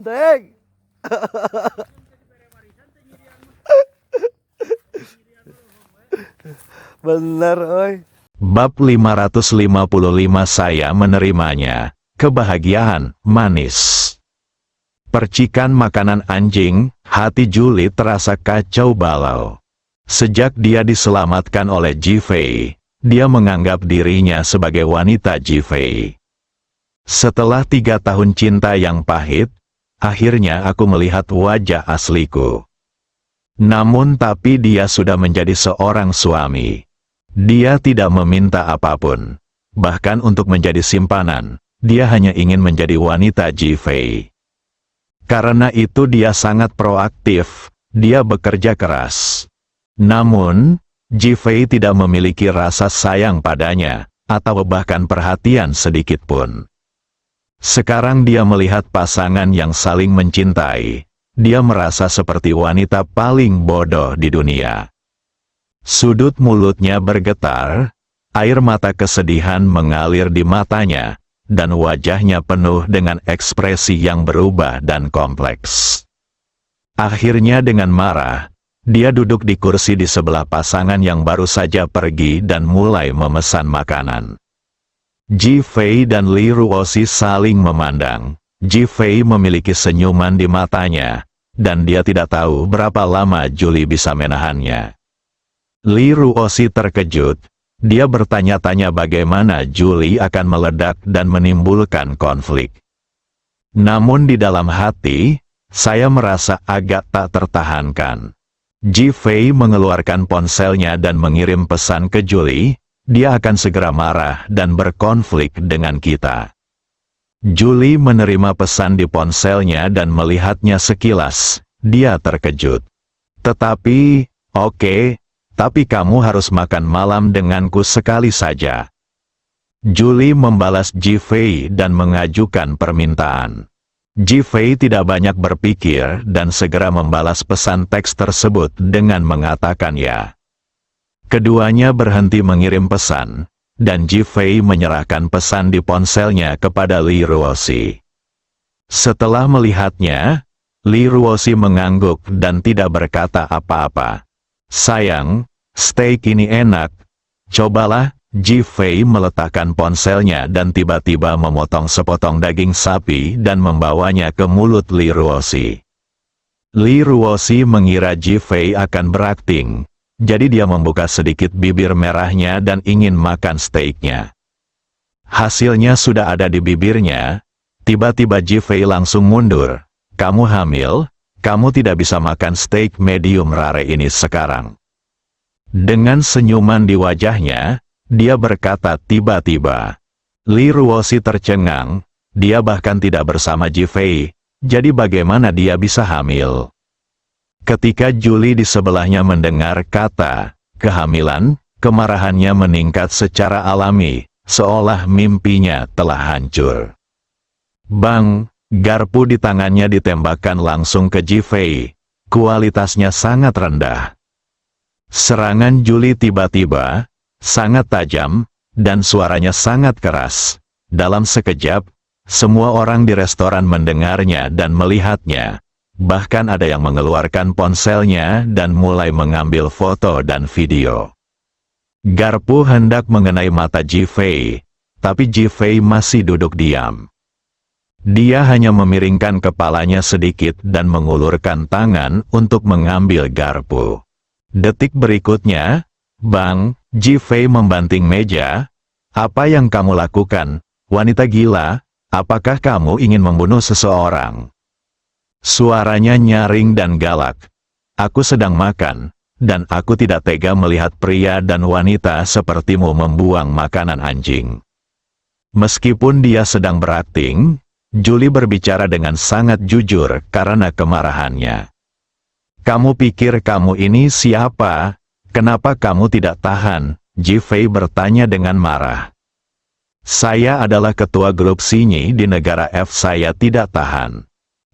Deng. Bener, oi. Bab 555 saya menerimanya. Kebahagiaan, manis. Percikan makanan anjing, hati Julie terasa kacau balau. Sejak dia diselamatkan oleh Ji-Fei, dia menganggap dirinya sebagai wanita Ji-Fei. Setelah 3 tahun cinta yang pahit, akhirnya aku melihat wajah asliku. Namun tapi dia sudah menjadi seorang suami. Dia tidak meminta apapun. Bahkan untuk menjadi simpanan, dia hanya ingin menjadi wanita Ji-Fei. Karena itu dia sangat proaktif, dia bekerja keras. Namun, Ji-Fei tidak memiliki rasa sayang padanya, atau bahkan perhatian sedikit pun. Sekarang dia melihat pasangan yang saling mencintai. Dia merasa seperti wanita paling bodoh di dunia. Sudut mulutnya bergetar, air mata kesedihan mengalir di matanya, dan wajahnya penuh dengan ekspresi yang berubah dan kompleks. Akhirnya dengan marah, dia duduk di kursi di sebelah pasangan yang baru saja pergi dan mulai memesan makanan. Ji-Fei dan Li Ruoxi saling memandang. Ji-Fei memiliki senyuman di matanya, dan dia tidak tahu berapa lama Julie bisa menahannya. Li Ruoxi terkejut. Dia bertanya-tanya bagaimana Julie akan meledak dan menimbulkan konflik. Namun di dalam hati, saya merasa agak tak tertahankan. Ji-Fei mengeluarkan ponselnya dan mengirim pesan ke Julie, dia akan segera marah dan berkonflik dengan kita. Julie menerima pesan di ponselnya dan melihatnya sekilas, dia terkejut. Tetapi, oke. Tapi kamu harus makan malam denganku sekali saja. Julie membalas Ji-Fei dan mengajukan permintaan. Ji-Fei tidak banyak berpikir dan segera membalas pesan teks tersebut dengan mengatakan ya. Keduanya berhenti mengirim pesan, dan Ji-Fei menyerahkan pesan di ponselnya kepada Li Ruoxi. Setelah melihatnya, Li Ruoxi mengangguk dan tidak berkata apa-apa. Sayang, steak ini enak. Cobalah. Ji-Fei meletakkan ponselnya dan tiba-tiba memotong sepotong daging sapi dan membawanya ke mulut Li Ruoxi. Li Ruoxi mengira Ji-Fei akan berakting, jadi dia membuka sedikit bibir merahnya dan ingin makan steaknya. Hasilnya sudah ada di bibirnya. Tiba-tiba Ji-Fei langsung mundur. Kamu hamil? Kamu tidak bisa makan steak medium rare ini sekarang. Dengan senyuman di wajahnya, dia berkata tiba-tiba. Li Ruoxi tercengang, dia bahkan tidak bersama Ji-Fei, jadi bagaimana dia bisa hamil? Ketika Julie di sebelahnya mendengar kata kehamilan, kemarahannya meningkat secara alami, seolah mimpinya telah hancur. Bang! Garpu di tangannya ditembakkan langsung ke Ji-Fei. Kualitasnya sangat rendah. Serangan Julie tiba-tiba, sangat tajam, dan suaranya sangat keras. Dalam sekejap, semua orang di restoran mendengarnya dan melihatnya. Bahkan ada yang mengeluarkan ponselnya dan mulai mengambil foto dan video. Garpu hendak mengenai mata Ji-Fei, tapi Ji-Fei masih duduk diam. Dia hanya memiringkan kepalanya sedikit dan mengulurkan tangan untuk mengambil garpu. Detik berikutnya, Bang, Ji-Fei membanting meja. Apa yang kamu lakukan, wanita gila? Apakah kamu ingin membunuh seseorang? Suaranya nyaring dan galak. Aku sedang makan, dan aku tidak tega melihat pria dan wanita sepertimu membuang makanan anjing. Meskipun dia sedang berakting, Julie berbicara dengan sangat jujur karena kemarahannya. Kamu pikir kamu ini siapa? Kenapa kamu tidak tahan? Ji-Fei bertanya dengan marah. Saya adalah ketua grup Xinyi di negara F. Saya tidak tahan.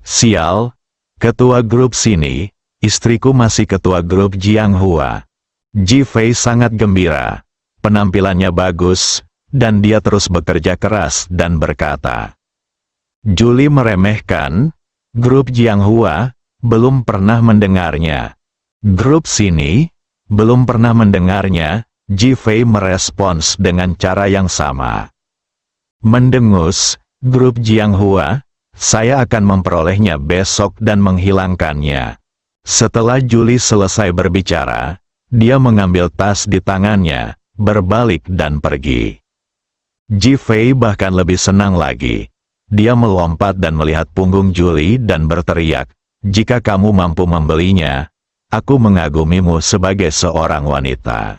Sial, ketua grup sini, istriku masih ketua grup Jianghua. Ji-Fei sangat gembira. Penampilannya bagus, dan dia terus bekerja keras dan berkata. Julie meremehkan, Grup Jianghua, belum pernah mendengarnya. Grup sini, belum pernah mendengarnya. Ji Fei merespons dengan cara yang sama. Mendengus, grup Jianghua, saya akan memperolehnya besok dan menghilangkannya. Setelah Julie selesai berbicara, dia mengambil tas di tangannya, berbalik dan pergi. Ji Fei bahkan lebih senang lagi. Dia melompat dan melihat punggung Julie dan berteriak, "Jika kamu mampu membelinya, aku mengagumimu sebagai seorang wanita."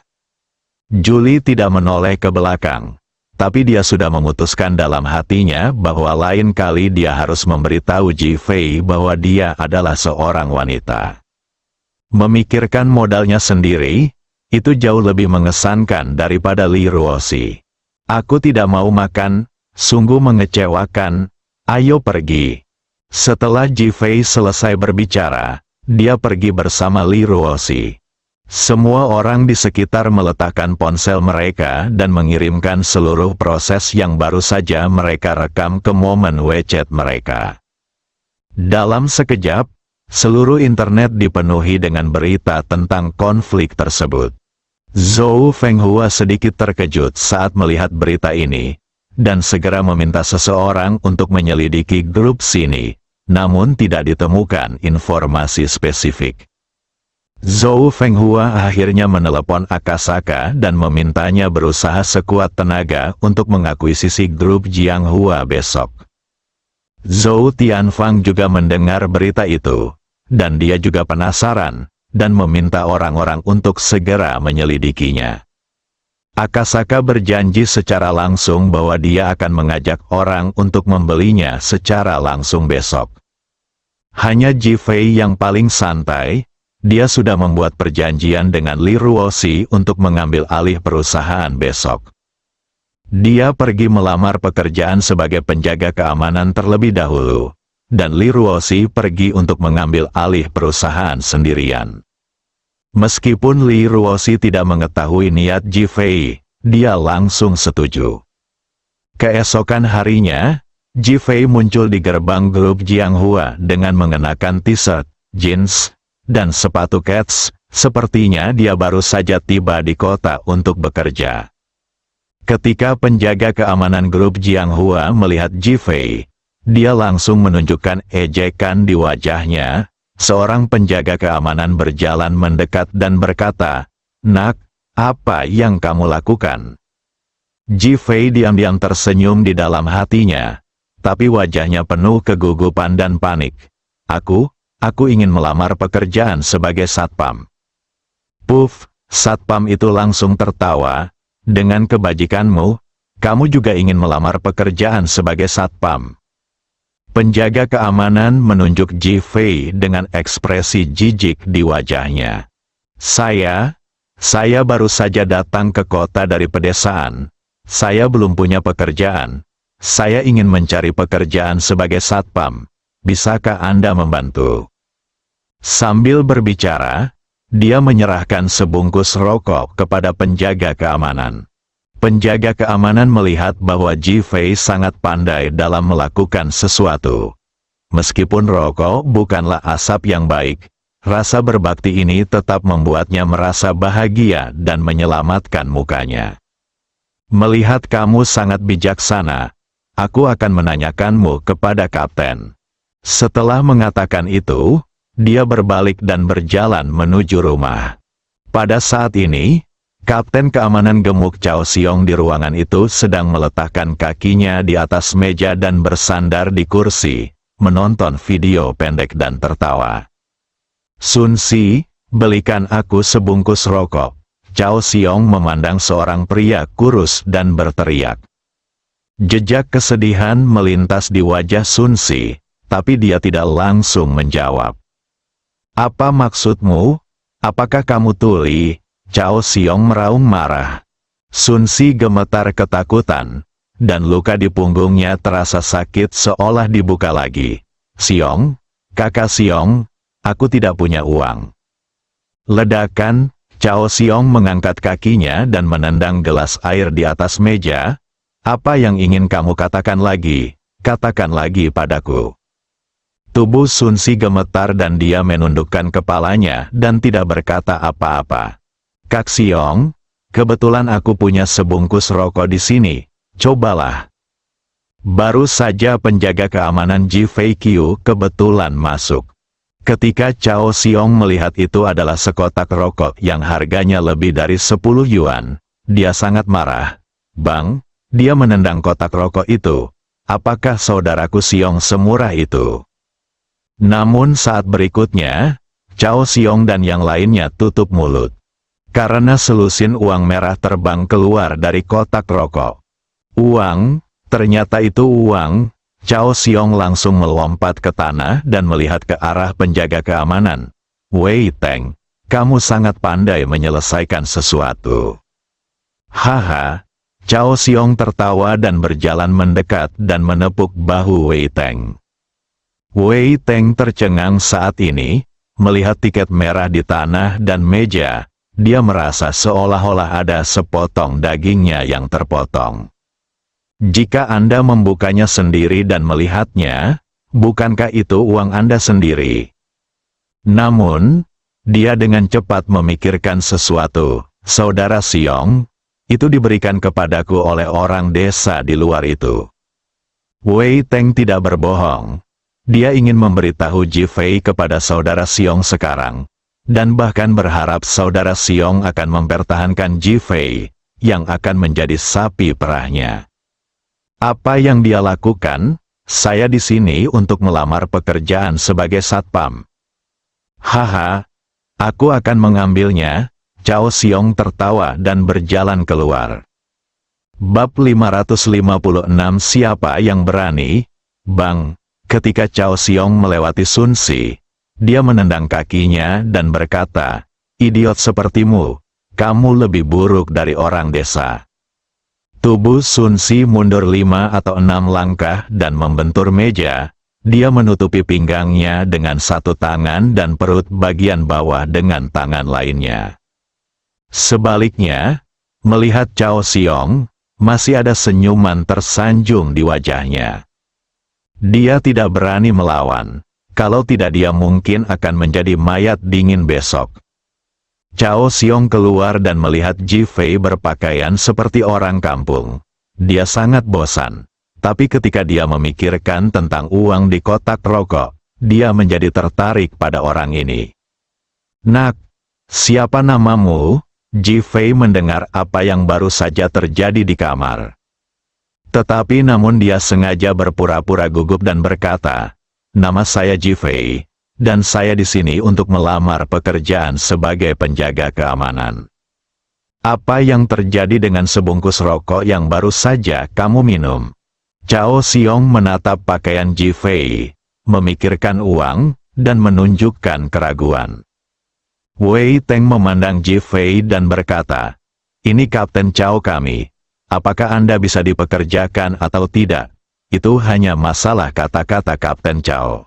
Julie tidak menoleh ke belakang, tapi dia sudah memutuskan dalam hatinya bahwa lain kali dia harus memberitahu Ji Fei bahwa dia adalah seorang wanita. Memikirkan modalnya sendiri, itu jauh lebih mengesankan daripada Li Ruoxi. "Aku tidak mau makan, sungguh mengecewakan, ayo pergi." Setelah Ji Fei selesai berbicara, dia pergi bersama Li Ruoxi. Semua orang di sekitar meletakkan ponsel mereka dan mengirimkan seluruh proses yang baru saja mereka rekam ke momen WeChat mereka. Dalam sekejap, seluruh internet dipenuhi dengan berita tentang konflik tersebut. Zhou Fenghua sedikit terkejut saat melihat berita ini, dan segera meminta seseorang untuk menyelidiki grup sini, namun tidak ditemukan informasi spesifik. Zhou Fenghua akhirnya menelepon Akasaka dan memintanya berusaha sekuat tenaga untuk mengakuisisi grup Jianghua besok. Zhou Tianfang juga mendengar berita itu, dan dia juga penasaran, dan meminta orang-orang untuk segera menyelidikinya. Akasaka berjanji secara langsung bahwa dia akan mengajak orang untuk membelinya secara langsung besok. Hanya Ji Fei yang paling santai. Dia sudah membuat perjanjian dengan Li Ruoxi untuk mengambil alih perusahaan besok. Dia pergi melamar pekerjaan sebagai penjaga keamanan terlebih dahulu, dan Li Ruoxi pergi untuk mengambil alih perusahaan sendirian. Meskipun Li Ruoxi tidak mengetahui niat Ji Fei, dia langsung setuju. Keesokan harinya, Ji Fei muncul di gerbang grup Jianghua dengan mengenakan t-shirt, jeans, dan sepatu kets. Sepertinya dia baru saja tiba di kota untuk bekerja. Ketika penjaga keamanan grup Jianghua melihat Ji Fei, dia langsung menunjukkan ejekan di wajahnya. Seorang penjaga keamanan berjalan mendekat dan berkata, "Nak, apa yang kamu lakukan?" Ji Fei diam-diam tersenyum di dalam hatinya, tapi wajahnya penuh kegugupan dan panik. Aku ingin melamar pekerjaan sebagai satpam." Puff, satpam itu langsung tertawa. "Dengan kebajikanmu, kamu juga ingin melamar pekerjaan sebagai satpam?" Penjaga keamanan menunjuk Ji Fei dengan ekspresi jijik di wajahnya. Saya baru saja datang ke kota dari pedesaan. Saya belum punya pekerjaan. Saya ingin mencari pekerjaan sebagai satpam. Bisakah Anda membantu?" Sambil berbicara, dia menyerahkan sebungkus rokok kepada penjaga keamanan. Penjaga keamanan melihat bahwa Ji Fei sangat pandai dalam melakukan sesuatu. Meskipun rokok bukanlah asap yang baik, rasa berbakti ini tetap membuatnya merasa bahagia dan menyelamatkan mukanya. "Melihat kamu sangat bijaksana, aku akan menanyakanmu kepada kapten." Setelah mengatakan itu, dia berbalik dan berjalan menuju rumah. Pada saat ini, Kapten Keamanan Gemuk Cao Xiong di ruangan itu sedang meletakkan kakinya di atas meja dan bersandar di kursi, menonton video pendek dan tertawa. "Sun Si, belikan aku sebungkus rokok." Cao Xiong memandang seorang pria kurus dan berteriak. Jejak kesedihan melintas di wajah Sun Si, tapi dia tidak langsung menjawab. "Apa maksudmu? Apakah kamu tuli?" Cao Xiong meraung marah. Sun Si gemetar ketakutan, dan luka di punggungnya terasa sakit seolah dibuka lagi. "Xiong, kakak Xiong, aku tidak punya uang." Ledakan, Cao Xiong mengangkat kakinya dan menendang gelas air di atas meja. "Apa yang ingin kamu katakan lagi? Katakan lagi padaku." Tubuh Sun Si gemetar dan dia menundukkan kepalanya dan tidak berkata apa-apa. Kak Siong, kebetulan aku punya sebungkus rokok di sini, cobalah. Baru saja penjaga keamanan Ji Fei Qiu kebetulan masuk. Ketika Cao Xiong melihat itu adalah sekotak rokok yang harganya lebih dari 10 yuan, dia sangat marah. Bang, dia menendang kotak rokok itu. Apakah saudaraku Xiong semurah itu? Namun saat berikutnya, Cao Xiong dan yang lainnya tutup mulut. Karena selusin uang merah terbang keluar dari kotak rokok. Uang, ternyata itu uang. Cao Xiong langsung melompat ke tanah dan melihat ke arah penjaga keamanan. Wei Teng, kamu sangat pandai menyelesaikan sesuatu. Haha, Cao Xiong tertawa dan berjalan mendekat dan menepuk bahu Wei Teng. Wei Teng tercengang saat ini, melihat tiket merah di tanah dan meja, dia merasa seolah-olah ada sepotong dagingnya yang terpotong. Jika Anda membukanya sendiri dan melihatnya, bukankah itu uang Anda sendiri? Namun, dia dengan cepat memikirkan sesuatu. Saudara Xiong, itu diberikan kepadaku oleh orang desa di luar itu. Wei Teng tidak berbohong. Dia ingin memberitahu Ji Fei kepada saudara Xiong sekarang, dan bahkan berharap saudara Xiong akan mempertahankan Ji Fei, yang akan menjadi sapi perahnya. Apa yang dia lakukan? Saya di sini untuk melamar pekerjaan sebagai satpam. Haha, aku akan mengambilnya. Cao Xiong tertawa dan berjalan keluar. Bab 556 Siapa yang berani? Bang, ketika Cao Xiong melewati Sun Si, dia menendang kakinya dan berkata, idiot sepertimu, kamu lebih buruk dari orang desa. Tubuh Sun Si mundur 5 atau 6 langkah dan membentur meja. Dia menutupi pinggangnya dengan satu tangan dan perut bagian bawah dengan tangan lainnya. Sebaliknya, melihat Cao Xiong, masih ada senyuman tersanjung di wajahnya. Dia tidak berani melawan. Kalau tidak dia mungkin akan menjadi mayat dingin besok. Cao Xiong keluar dan melihat Ji Fei berpakaian seperti orang kampung. Dia sangat bosan. Tapi ketika dia memikirkan tentang uang di kotak rokok, dia menjadi tertarik pada orang ini. Nak, siapa namamu? Ji Fei mendengar apa yang baru saja terjadi di kamar. Tetapi namun dia sengaja berpura-pura gugup dan berkata, nama saya Ji Fei, dan saya di sini untuk melamar pekerjaan sebagai penjaga keamanan. Apa yang terjadi dengan sebungkus rokok yang baru saja kamu minum? Cao Xiong menatap pakaian Ji Fei, memikirkan uang, dan menunjukkan keraguan. Wei Teng memandang Ji Fei dan berkata, ini Kapten Cao kami, apakah Anda bisa dipekerjakan atau tidak? Itu hanya masalah kata-kata Kapten Cao.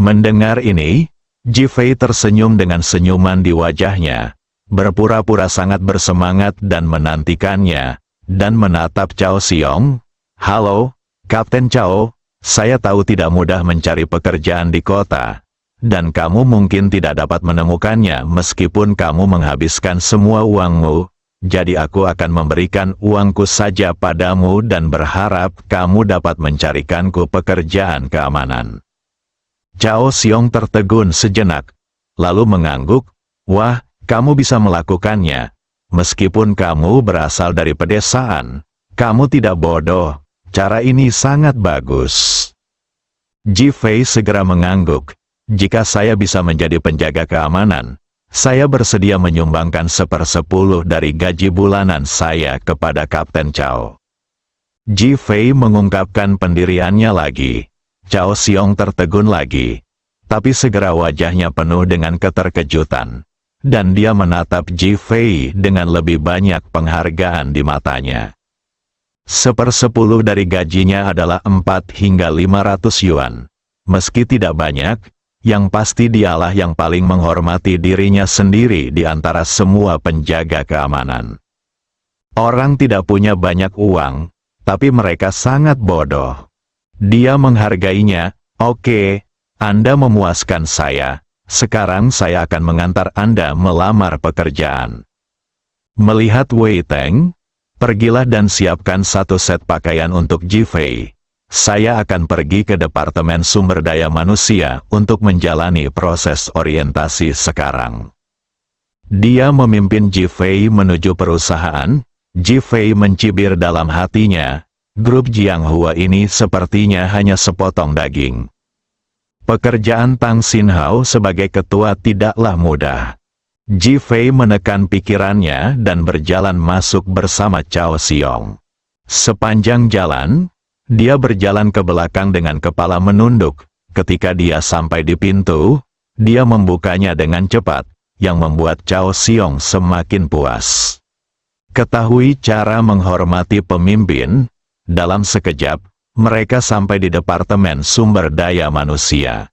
Mendengar ini, Ji Fei tersenyum dengan senyuman di wajahnya, berpura-pura sangat bersemangat dan menantikannya, dan menatap Cao Xiong. Halo, Kapten Cao, saya tahu tidak mudah mencari pekerjaan di kota, dan kamu mungkin tidak dapat menemukannya meskipun kamu menghabiskan semua uangmu, jadi aku akan memberikan uangku saja padamu dan berharap kamu dapat mencarikanku pekerjaan keamanan. Cao Xiong tertegun sejenak, lalu mengangguk, wah, kamu bisa melakukannya. Meskipun kamu berasal dari pedesaan, kamu tidak bodoh, cara ini sangat bagus. Ji Fei segera mengangguk, jika saya bisa menjadi penjaga keamanan, saya bersedia menyumbangkan 1/10 dari gaji bulanan saya kepada Kapten Cao. Ji Fei mengungkapkan pendiriannya lagi. Cao Xiong tertegun lagi, tapi segera wajahnya penuh dengan keterkejutan, dan dia menatap Ji Fei dengan lebih banyak penghargaan di matanya. 1/10 dari gajinya adalah 4 hingga 500 yuan. Meski tidak banyak, yang pasti dialah yang paling menghormati dirinya sendiri di antara semua penjaga keamanan. Orang tidak punya banyak uang, tapi mereka sangat bodoh. Dia menghargainya. Oke, Anda memuaskan saya. Sekarang saya akan mengantar Anda melamar pekerjaan. Melihat Wei Teng, pergilah dan siapkan satu set pakaian untuk Ji Fei. Saya akan pergi ke Departemen Sumber Daya Manusia untuk menjalani proses orientasi sekarang. Dia memimpin Ji Fei menuju perusahaan. Ji Fei mencibir dalam hatinya, grup Jianghua ini sepertinya hanya sepotong daging. Pekerjaan Tang Xinhao sebagai ketua tidaklah mudah. Ji Fei menekan pikirannya dan berjalan masuk bersama Cao Xiong. Sepanjang jalan, dia berjalan ke belakang dengan kepala menunduk. Ketika dia sampai di pintu, dia membukanya dengan cepat, yang membuat Cao Xiong semakin puas. Ketahui cara menghormati pemimpin, dalam sekejap, mereka sampai di Departemen Sumber Daya Manusia.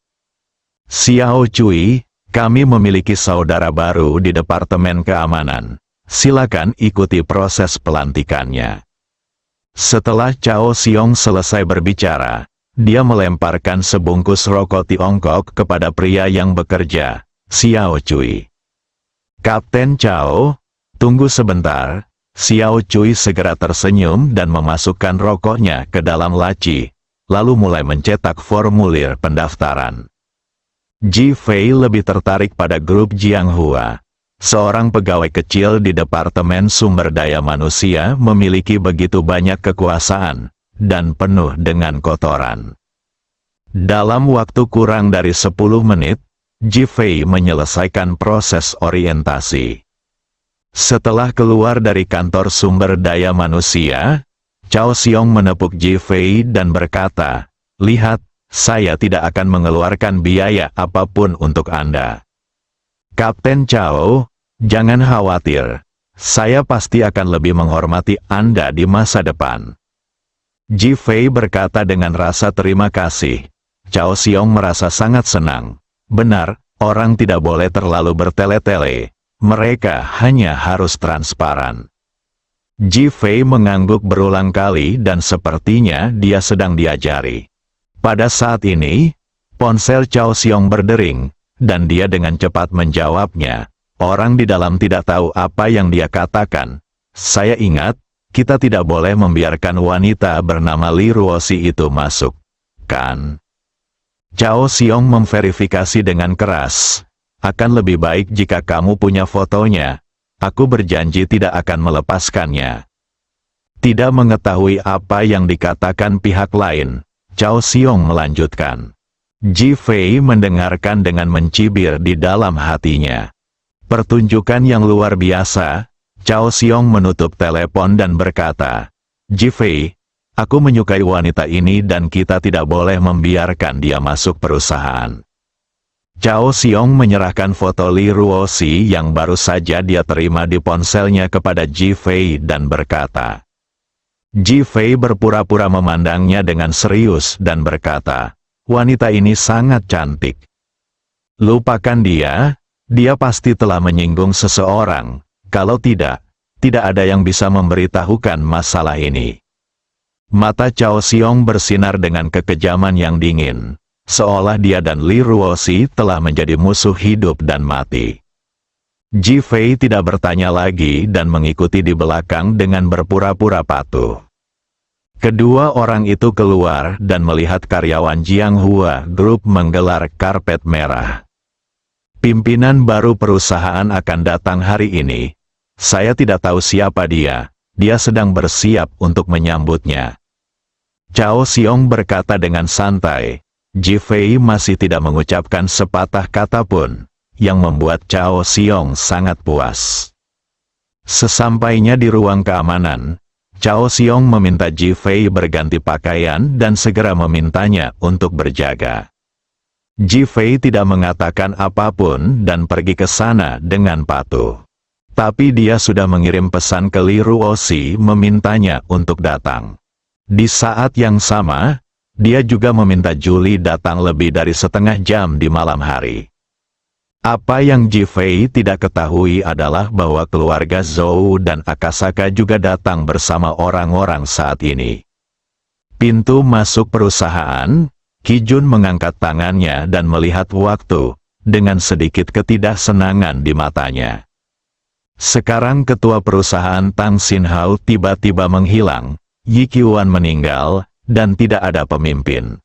Xiao Cui, kami memiliki saudara baru di Departemen Keamanan. Silakan ikuti proses pelantikannya. Setelah Cao Xiong selesai berbicara, dia melemparkan sebungkus rokok Tiongkok kepada pria yang bekerja, Xiao Cui. Kapten Cao, tunggu sebentar. Xiao Cui segera tersenyum dan memasukkan rokoknya ke dalam laci, lalu mulai mencetak formulir pendaftaran. Ji Fei lebih tertarik pada grup Jianghua. Seorang pegawai kecil di Departemen Sumber Daya Manusia memiliki begitu banyak kekuasaan, dan penuh dengan kotoran. Dalam waktu kurang dari 10 menit, Ji Fei menyelesaikan proses orientasi. Setelah keluar dari kantor sumber daya manusia, Cao Xiong menepuk Ji Fei dan berkata, "Lihat, saya tidak akan mengeluarkan biaya apapun untuk Anda. Kapten Cao, jangan khawatir, saya pasti akan lebih menghormati Anda di masa depan." Ji Fei berkata dengan rasa terima kasih. Cao Xiong merasa sangat senang. Benar, orang tidak boleh terlalu bertele-tele. Mereka hanya harus transparan. Ji Fei mengangguk berulang kali dan sepertinya dia sedang diajari. Pada saat ini, ponsel Cao Xiong berdering, dan dia dengan cepat menjawabnya. Orang di dalam tidak tahu apa yang dia katakan. Saya ingat, kita tidak boleh membiarkan wanita bernama Li Ruoxi itu masuk, kan? Cao Xiong memverifikasi dengan keras. Akan lebih baik jika kamu punya fotonya. Aku berjanji tidak akan melepaskannya. Tidak mengetahui apa yang dikatakan pihak lain, Cao Xiong melanjutkan. Ji Fei mendengarkan dengan mencibir di dalam hatinya. Pertunjukan yang luar biasa. Cao Xiong menutup telepon dan berkata, "Ji Fei, aku menyukai wanita ini dan kita tidak boleh membiarkan dia masuk perusahaan." Cao Xiong menyerahkan foto Li Ruoxi yang baru saja dia terima di ponselnya kepada Ji Fei dan berkata. Ji Fei berpura-pura memandangnya dengan serius dan berkata, "Wanita ini sangat cantik. Lupakan dia, dia pasti telah menyinggung seseorang. Kalau tidak, tidak ada yang bisa memberitahukan masalah ini." Mata Cao Xiong bersinar dengan kekejaman yang dingin. Seolah dia dan Li Ruoxi telah menjadi musuh hidup dan mati. Ji Fei tidak bertanya lagi dan mengikuti di belakang dengan berpura-pura patuh. Kedua orang itu keluar dan melihat karyawan Jianghua Group menggelar karpet merah. Pimpinan baru perusahaan akan datang hari ini. Saya tidak tahu siapa dia. Dia sedang bersiap untuk menyambutnya. Cao Xiong berkata dengan santai. Ji Fei masih tidak mengucapkan sepatah kata pun, yang membuat Cao Xiong sangat puas. Sesampainya di ruang keamanan, Cao Xiong meminta Ji Fei berganti pakaian dan segera memintanya untuk berjaga. Ji Fei tidak mengatakan apapun dan pergi ke sana dengan patuh. Tapi dia sudah mengirim pesan ke Li Ruoxi memintanya untuk datang. Di saat yang sama, dia juga meminta Julie datang lebih dari setengah jam di malam hari. Apa yang Ji Fei tidak ketahui adalah bahwa keluarga Zhou dan Akasaka juga datang bersama orang-orang saat ini. Pintu masuk perusahaan, Ki Jun mengangkat tangannya dan melihat waktu, dengan sedikit ketidaksenangan di matanya. Sekarang ketua perusahaan Tang Xinhao tiba-tiba menghilang, Yi Qiuan meninggal, dan tidak ada pemimpin.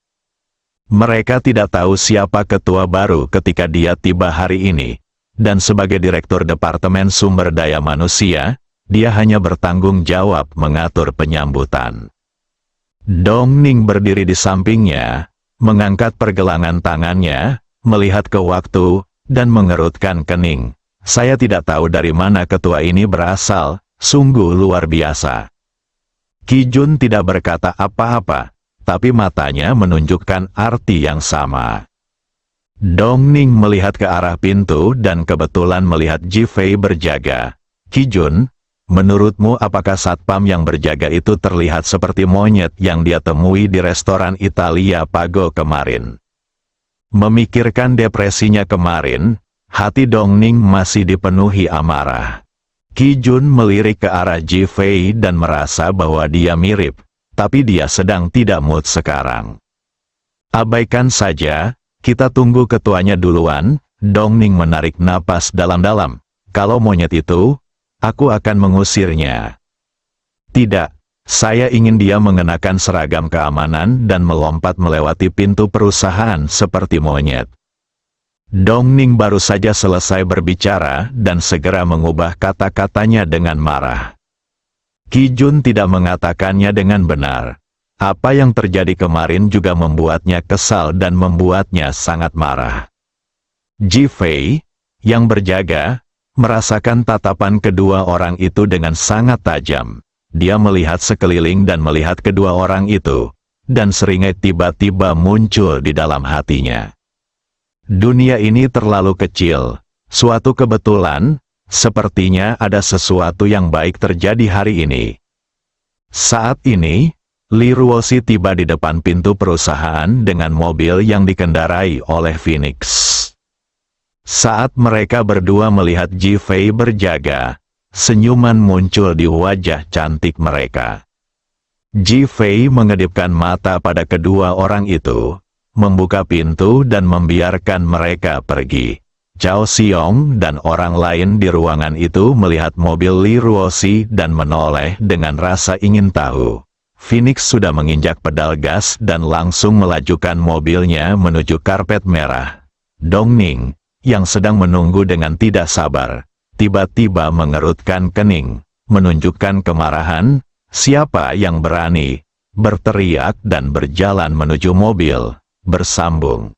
Mereka tidak tahu siapa ketua baru ketika dia tiba hari ini, dan sebagai Direktur Departemen Sumber Daya Manusia, dia hanya bertanggung jawab mengatur penyambutan. Dong Ning berdiri di sampingnya, mengangkat pergelangan tangannya, melihat ke waktu, dan mengerutkan kening. Saya tidak tahu dari mana ketua ini berasal, sungguh luar biasa. Ki Jun tidak berkata apa-apa, tapi matanya menunjukkan arti yang sama. Dong Ning melihat ke arah pintu dan kebetulan melihat Ji Fei berjaga. Ki Jun, menurutmu apakah satpam yang berjaga itu terlihat seperti monyet yang dia temui di restoran Italia Pago kemarin? Memikirkan depresinya kemarin, hati Dong Ning masih dipenuhi amarah. Ki Jun melirik ke arah Ji Fei dan merasa bahwa dia mirip, tapi dia sedang tidak mood sekarang. Abaikan saja, kita tunggu ketuanya duluan. Dong Ning menarik napas dalam-dalam. Kalau monyet itu, aku akan mengusirnya. Tidak, saya ingin dia mengenakan seragam keamanan dan melompat melewati pintu perusahaan seperti monyet. Dong Ning baru saja selesai berbicara dan segera mengubah kata-katanya dengan marah. Ki Jun tidak mengatakannya dengan benar. Apa yang terjadi kemarin juga membuatnya kesal dan membuatnya sangat marah. Ji Fei, yang berjaga, merasakan tatapan kedua orang itu dengan sangat tajam. Dia melihat sekeliling dan melihat kedua orang itu, dan seringai tiba-tiba muncul di dalam hatinya. Dunia ini terlalu kecil. Suatu kebetulan, sepertinya ada sesuatu yang baik terjadi hari ini. Saat ini, Li Ruoxi tiba di depan pintu perusahaan dengan mobil yang dikendarai oleh Phoenix. Saat mereka berdua melihat Ji Fei berjaga, senyuman muncul di wajah cantik mereka. Ji Fei mengedipkan mata pada kedua orang itu, membuka pintu dan membiarkan mereka pergi. Zhao Xiong dan orang lain di ruangan itu melihat mobil Li Ruoxi dan menoleh dengan rasa ingin tahu. Phoenix sudah menginjak pedal gas dan langsung melajukan mobilnya menuju karpet merah. Dong Ning, yang sedang menunggu dengan tidak sabar, tiba-tiba mengerutkan kening, menunjukkan kemarahan. Siapa yang berani? Berteriak dan berjalan menuju mobil, bersambung.